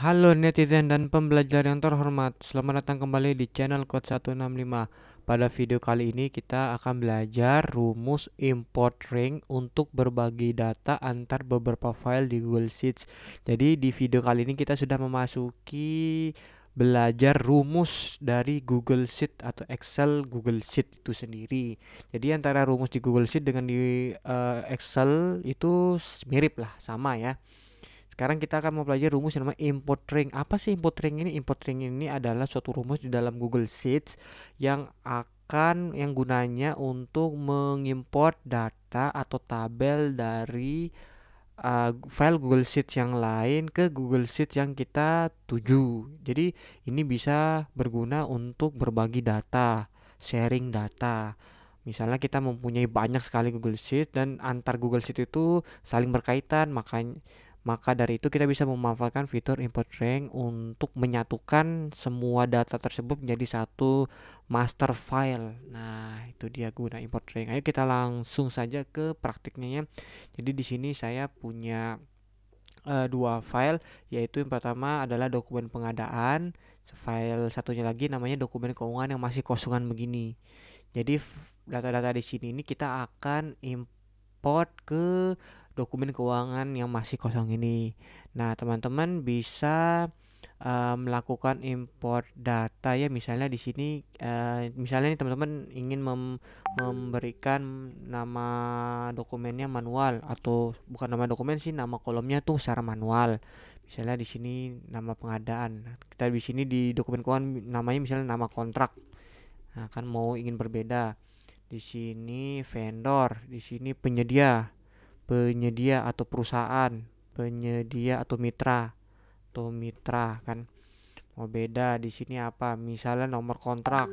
Halo netizen dan pembelajar yang terhormat, selamat datang kembali di channel Code 165. Pada video kali ini kita akan belajar rumus import ring untuk berbagi data antar beberapa file di Google Sheets. Jadi di video kali ini kita sudah memasuki belajar rumus dari Google Sheet atau Excel Google Sheet itu sendiri. Jadi antara rumus di Google Sheet dengan di Excel itu mirip lah, sama ya. Sekarang kita akan mempelajari rumus yang namanya import ring. Apa sih import ring ini? Import ring ini adalah suatu rumus di dalam Google Sheets yang gunanya untuk mengimport data atau tabel dari file Google Sheets yang lain ke Google Sheets yang kita tuju. Jadi ini bisa berguna untuk berbagi data, sharing data. Misalnya kita mempunyai banyak sekali Google Sheet dan antar Google Sheet itu saling berkaitan, maka dari itu kita bisa memanfaatkan fitur import ring untuk menyatukan semua data tersebut menjadi satu master file. Nah, itu dia guna import ring. Ayo kita langsung saja ke praktiknya ya. Jadi di sini saya punya dua file, yaitu yang pertama adalah dokumen pengadaan, file satunya lagi namanya dokumen keuangan yang masih kosongan begini. Jadi data-data di sini ini kita akan import ke dokumen keuangan yang masih kosong ini. Nah, teman-teman bisa melakukan import data ya. Misalnya di sini, misalnya nih teman-teman ingin memberikan nama dokumennya manual, atau bukan nama dokumen sih, nama kolomnya tuh secara manual. Misalnya di sini nama pengadaan. Kita di sini di dokumen keuangan namanya misalnya nama kontrak. Nah, kan mau ingin berbeda. Di sini vendor, di sini penyedia atau perusahaan, penyedia atau mitra kan mau beda. Di sini apa? Misalnya nomor kontrak.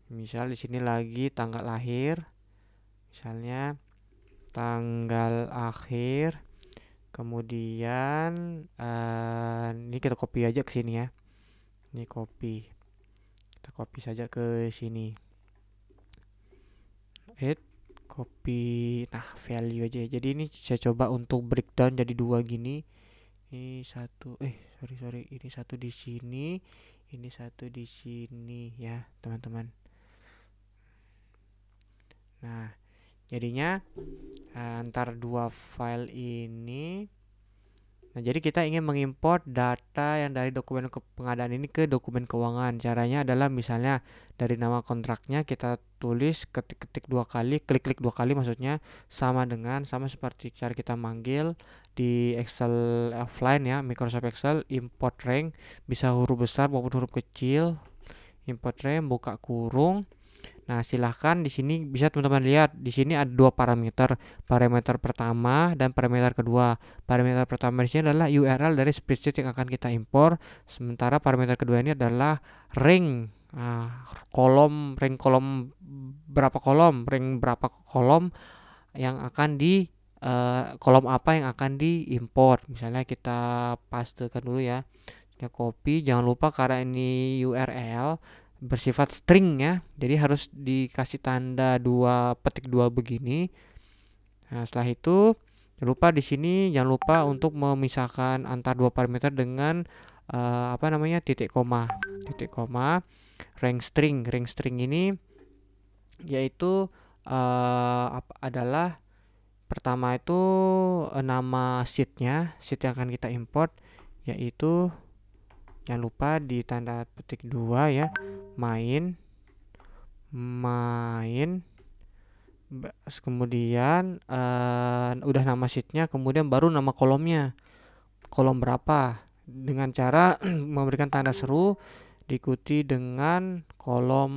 Misal di sini lagi tanggal lahir, misalnya tanggal akhir. Kemudian ini kita copy aja ke sini ya. Ini kita copy saja ke sini. Copy, nah value aja ya. Jadi ini saya coba untuk breakdown jadi dua gini. Ini satu, sorry, ini satu di sini, ini satu di sini ya teman-teman. Nah, jadinya antar dua file ini. Nah, jadi kita ingin mengimport data yang dari dokumen pengadaan ini ke dokumen keuangan. Caranya adalah misalnya dari nama kontraknya kita tulis ketik-ketik dua kali, klik-klik dua kali maksudnya, sama seperti cara kita manggil di Excel offline ya, Microsoft Excel. Import rank bisa huruf besar maupun huruf kecil. Import rank buka kurung. Nah, silahkan di sini bisa teman-teman lihat. Di sini ada dua parameter. Parameter pertama dan parameter kedua. Parameter pertama di sini adalah URL dari spreadsheet yang akan kita impor. Sementara parameter kedua ini adalah ring. Ring kolom berapa kolom, ring berapa kolom yang akan kolom apa yang akan diimport. Misalnya kita pastekan dulu ya. Kita copy, jangan lupa karena ini URL bersifat string ya, jadi harus dikasih tanda petik dua begini. Nah, setelah itu jangan lupa di sini jangan lupa untuk memisahkan antar dua parameter dengan titik koma. Rank string ini yaitu adalah pertama itu nama sheet yang akan kita import, yaitu jangan lupa di tanda petik 2 ya, main, kemudian udah nama sheetnya, kemudian baru nama kolomnya, kolom berapa, dengan cara memberikan tanda seru diikuti dengan kolom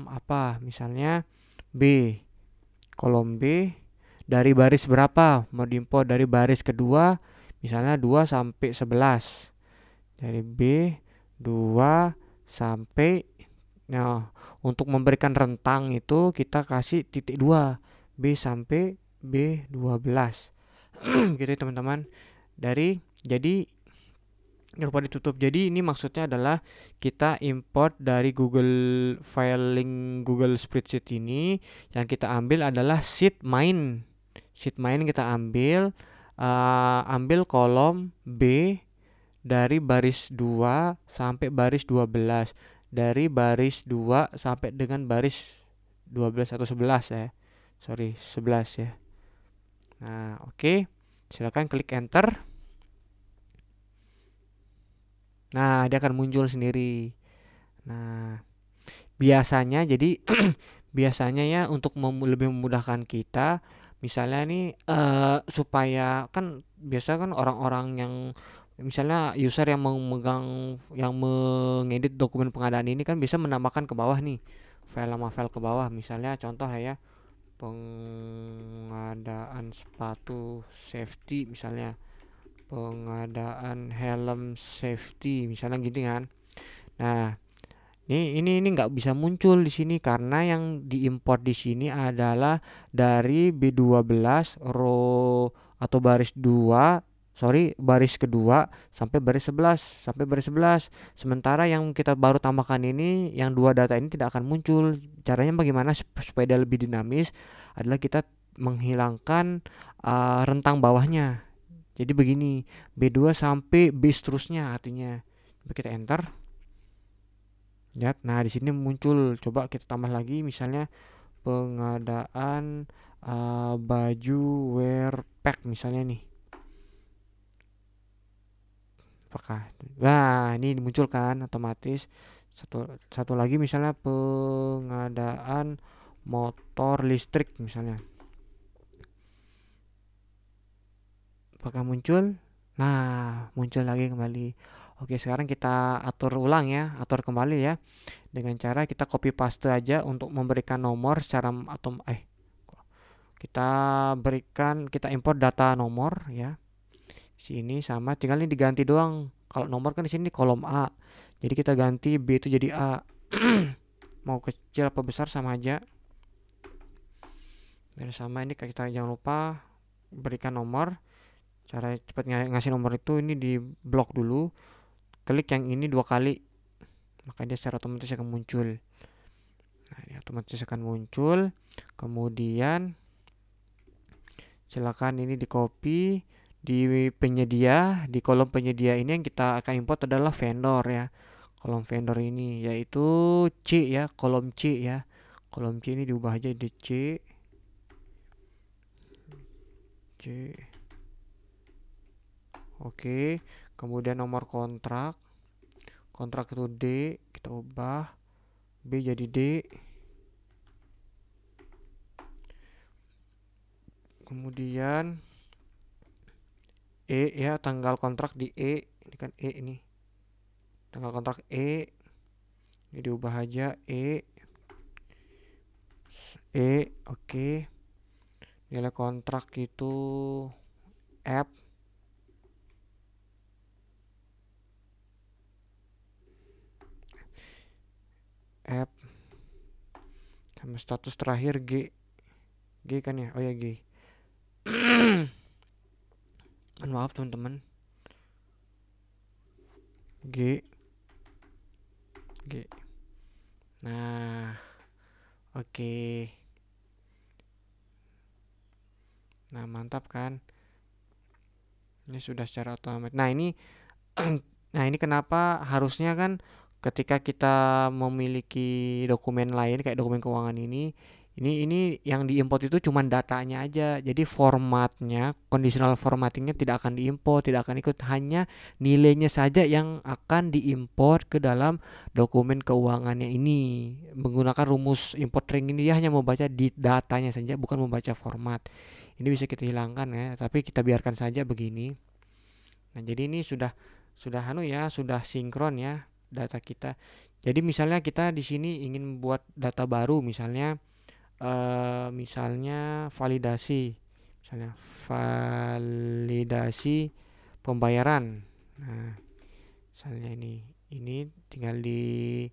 apa, misalnya B, kolom B dari baris berapa, mau diimport dari baris kedua misalnya 2 sampai 11, dari B 2 sampai, nah untuk memberikan rentang itu kita kasih titik 2, B sampai B12 gitu ya teman-teman. Jadi lupa ditutup. Jadi ini maksudnya adalah kita import dari Google Filing Google Spreadsheet ini, yang kita ambil adalah sheet main sheet main kita ambil kolom B dari baris 2 sampai baris 12, dari baris 2 sampai dengan baris 12 atau 11 ya. Sorry, 11 ya. Nah, oke. Silakan klik enter. Nah, dia akan muncul sendiri. Nah, biasanya jadi biasanya ya untuk lebih memudahkan kita, misalnya nih supaya kan biasa kan orang-orang yang misalnya user yang memegang yang mengedit dokumen pengadaan ini kan bisa menambahkan ke bawah nih file sama file ke bawah, misalnya contoh ya, pengadaan sepatu safety, misalnya pengadaan helm safety misalnya gitu kan. Nah, ini nggak bisa muncul di sini karena yang diimport di sini adalah dari B12 row atau baris 2, sorry, baris kedua sampai baris 11, Sementara yang kita baru tambahkan ini, yang dua data ini tidak akan muncul. Caranya bagaimana supaya dia lebih dinamis adalah kita menghilangkan rentang bawahnya. Jadi begini, B2 sampai B seterusnya artinya. Coba kita enter. Ya, nah di sini muncul. Coba kita tambah lagi, misalnya pengadaan baju wear pack misalnya nih. Apakah? Nah, ini dimunculkan otomatis. Satu lagi misalnya pengadaan motor listrik misalnya. Apakah muncul? Nah, muncul lagi kembali. Oke, sekarang kita atur ulang ya, atur kembali ya. Dengan cara kita copy paste aja untuk memberikan nomor secara kita import data nomor ya. Sini sama, tinggal ini diganti doang. Kalau nomor kan di sini kolom A. Jadi kita ganti B itu jadi A. Mau kecil apa besar sama aja. Dan sama ini kita jangan lupa berikan nomor. Cara cepat ngasih nomor itu ini di blok dulu. Klik yang ini 2 kali. Maka dia secara otomatis akan muncul. Nah, ini otomatis akan muncul. Kemudian silakan ini di copy di penyedia, di kolom penyedia ini yang kita akan import adalah vendor ya. Kolom vendor ini yaitu C ya, kolom C ya. Kolom C ini diubah aja di C. Oke, kemudian nomor kontrak itu D, kita ubah B jadi D. Kemudian E ya, tanggal kontrak di E, ini kan E ini. Tanggal kontrak E. Ini diubah aja oke. Nilai kontrak itu F. Sama status terakhir G kan ya, oh ya G. Maaf teman-teman, G. Nah, oke. Nah, mantap kan, ini sudah secara otomatis. Nah ini nah ini kenapa harusnya kan ketika kita memiliki dokumen lain kayak dokumen keuangan ini yang diimport itu cuma datanya aja. Jadi formatnya, conditional formattingnya tidak akan diimport, tidak akan ikut, hanya nilainya saja yang akan diimport ke dalam dokumen keuangannya ini. Menggunakan rumus import ring ini dia hanya membaca di datanya saja, bukan membaca format. Ini bisa kita hilangkan ya, tapi kita biarkan saja begini. Nah, jadi ini sudah sudah sinkron ya data kita. Jadi misalnya kita di sini ingin buat data baru, misalnya validasi, pembayaran. Nah, misalnya ini tinggal di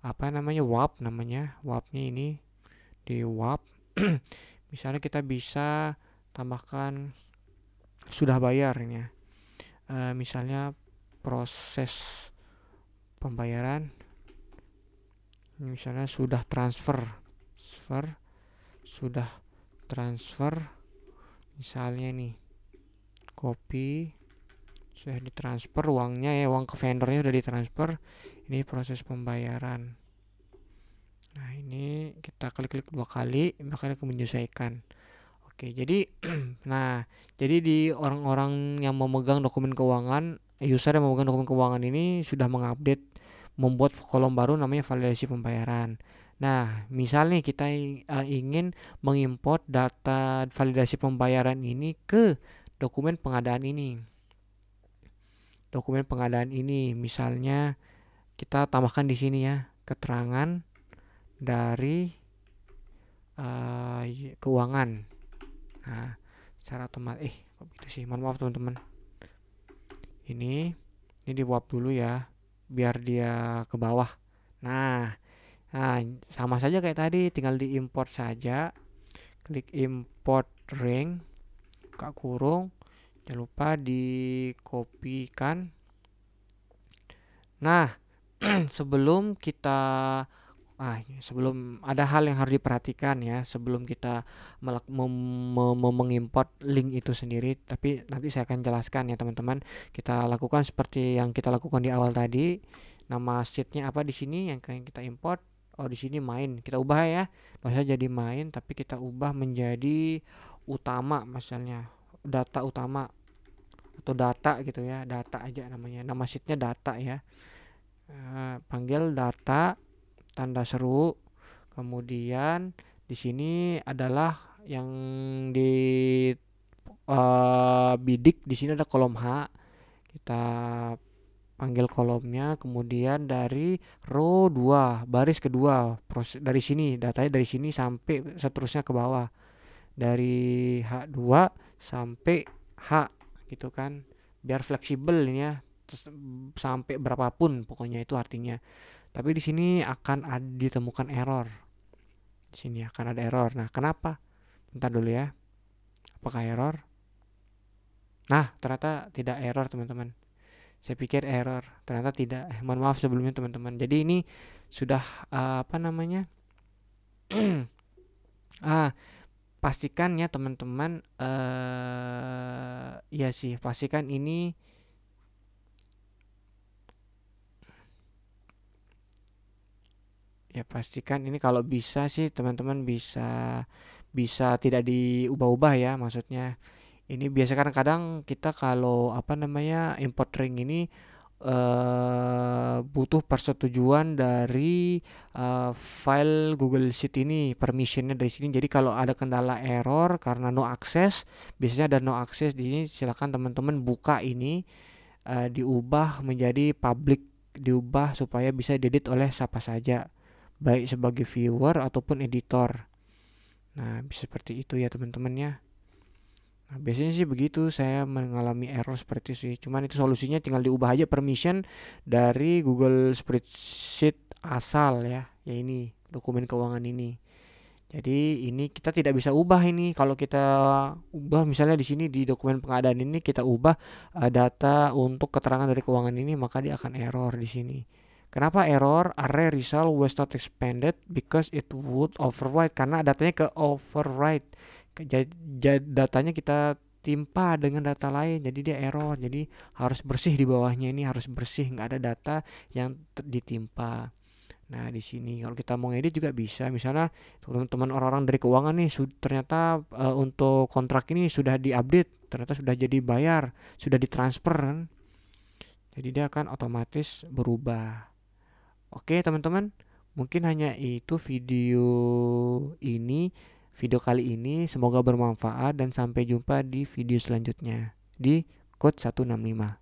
WAP-nya ini di WAP. Misalnya kita bisa tambahkan sudah bayar ini ya. Misalnya proses pembayaran, misalnya sudah transfer Misalnya nih, copy, sudah ditransfer uangnya ya, uang ke vendornya sudah ditransfer. Ini proses pembayaran. Nah, ini kita klik-klik 2 kali, bakal menyesuaikan. Oke, jadi nah, jadi di orang-orang yang memegang dokumen keuangan, user yang memegang dokumen keuangan ini sudah mengupdate, membuat kolom baru namanya validasi pembayaran. Nah, misalnya kita ingin mengimport data validasi pembayaran ini ke dokumen pengadaan ini. Dokumen pengadaan ini, misalnya kita tambahkan di sini ya, keterangan dari keuangan. Nah, secara otomatis kok gitu sih, mohon maaf teman-teman. Ini di uap dulu ya, biar dia ke bawah. Nah, sama saja kayak tadi, tinggal diimport saja. Klik import ring, buka kurung, jangan lupa dikopikan. Nah, sebelum kita sebelum ada hal yang harus diperhatikan ya, sebelum kita mengimport link itu sendiri, tapi nanti saya akan jelaskan ya teman-teman. Kita lakukan seperti yang kita lakukan di awal tadi. Nama sheetnya apa di sini yang kita import? Oh, di sini main. Kita ubah ya, bisa jadi main, tapi kita ubah menjadi utama, misalnya data utama atau data gitu ya, data aja namanya. Nama sheetnya data ya. Panggil data, tanda seru. Kemudian di sini adalah yang di bidik, di sini ada kolom H. Kita panggil kolomnya, kemudian dari row 2 baris kedua, proses dari sini, datanya dari sini sampai seterusnya ke bawah. Dari H2 sampai H gitu kan. Biar fleksibel ini ya. Sampai berapapun pokoknya itu artinya. Tapi di sini akan ditemukan error. Di sini akan ada error. Nah, kenapa? Bentar dulu ya. Apakah error? Nah, ternyata tidak error, teman-teman. Saya pikir error, ternyata tidak. Mohon maaf sebelumnya, teman-teman. Jadi ini sudah apa namanya? Pastikan ya, teman-teman. Ya sih, pastikan ini pastikan ini kalau bisa sih teman-teman bisa tidak diubah-ubah ya, maksudnya ini biasa kadang-kadang kita kalau apa namanya import ring ini butuh persetujuan dari file Google Sheet ini, permissionnya dari sini. Jadi kalau ada kendala error karena no access, biasanya ada no access di sini, silakan teman-teman buka ini, diubah menjadi public, diubah supaya bisa diedit oleh siapa saja, baik sebagai viewer ataupun editor. Nah, bisa seperti itu ya teman-teman ya. Nah, biasanya sih begitu, saya mengalami error seperti itu sih. Cuman itu solusinya tinggal diubah aja permission dari Google Spreadsheet asal ya. Ya ini, dokumen keuangan ini. Jadi ini kita tidak bisa ubah ini. Kalau kita ubah misalnya di sini di dokumen pengadaan ini kita ubah data untuk keterangan dari keuangan ini, maka dia akan error di sini. Kenapa error? Array result was not expanded because it would overwrite, karena datanya ke overwrite. Datanya kita timpa dengan data lain, jadi dia error. Jadi harus bersih, di bawahnya ini harus bersih, nggak ada data yang ditimpa. Nah, di sini kalau kita mau edit juga bisa. Misalnya teman-teman orang-orang dari keuangan nih ternyata untuk kontrak ini sudah diupdate, ternyata sudah jadi bayar, sudah ditransfer kan. Jadi dia akan otomatis berubah. Oke, teman-teman, mungkin hanya itu video kali ini. Semoga bermanfaat dan sampai jumpa di video selanjutnya di Code 165.